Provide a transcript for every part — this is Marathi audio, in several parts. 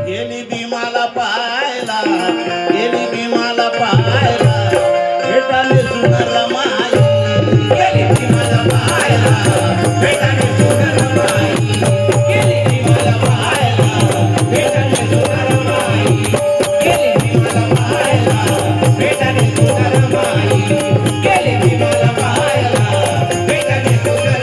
गेली भीमाला पाहायला, गेली भीमाला पाहायला, भेटाले सुंदर रमाई. गेली भीमाला पाहायला, भेटाले सुंदर रमाई. गेली भीमाला पाहायला, भेटाले सुंदर रमाई. गेली भीमाला पाहायला, भेटाले सुंदर रमाई. गेली भीमाला पाहायला, भेटाले सुंदर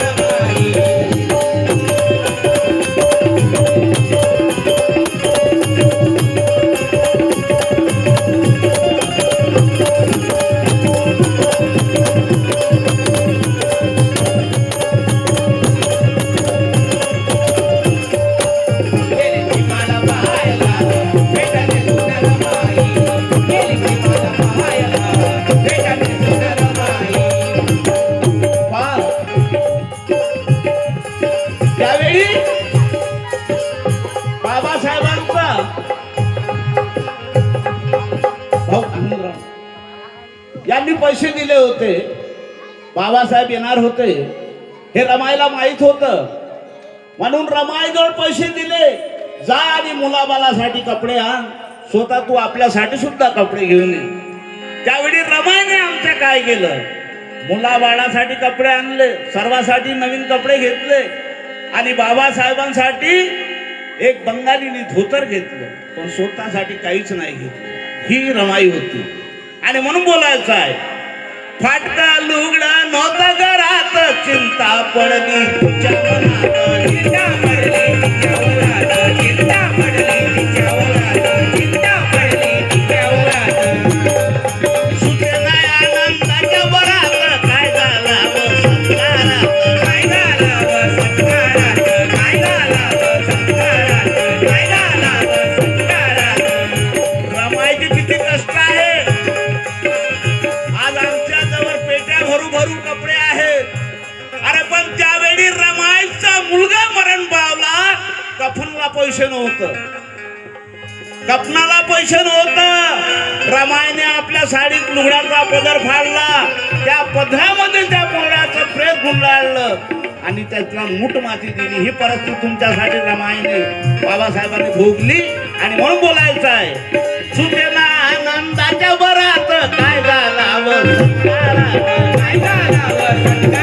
रमाई. त्यावेळी बाबासाहेबांचा भाऊ आनंदराव यांनी पैसे दिले होते. बाबासाहेब येणार होते हे रमाईला माहित होतं, म्हणून रमाईजवळ पैसे दिले. जा आणि मुलाबालासाठी कपडे आण, स्वतः तू आपल्यासाठी सुद्धा कपडे घेऊन ये. त्यावेळी रमाईने आमच्या काय केलं, मुलाबाळासाठी कपडे आणले, सर्वांसाठी नवीन कपडे घेतले आणि बाबासाहेबांसाठी एक बंगालीने धोतर घेतलं, पण स्वतःसाठी काहीच नाही घेतलं. ही रमाई होती. आणि म्हणून बोलायचं आहे, फाटका लुगडा नव्हता घरात, चिंता पडली तिच्या मनात. चिंता पडली तिच्या मनात, चिंता पडली तिच्या मनात, चिंता पडली तिच्या मनात. सुखे नाही आनंदाच्या वरात, काय घालावं सत्कारात, काय घालावं सत्कारात, काय घालावं सत्कारात, काय घालावं सत्कारात. रमाईचे किती कष्ट आहे. आज आमच्या जवळ पेट्या भरू भरू कपडे आहेत. अरे पण त्यावेळी रमाईचा मुलगा मरण पावला, कफनला पैसे नव्हतं, कफनाला पैसे नव्हतं. रमाईने आपल्या साडीत लुगड्याचा पदर फाडला, त्या पदरामध्ये त्या पोराचं प्रेत गुंडाळलं आणि त्याला मूठ माती दिली. ही परिस्थिती तुमच्यासाठी रमाईने बाबासाहेबांनी भोगली. आणि म्हणून बोलायचं आहे, सुखेना आनंदाच्या बरात, काय घालावं सत्कारात, काय घालावं सत्कारात.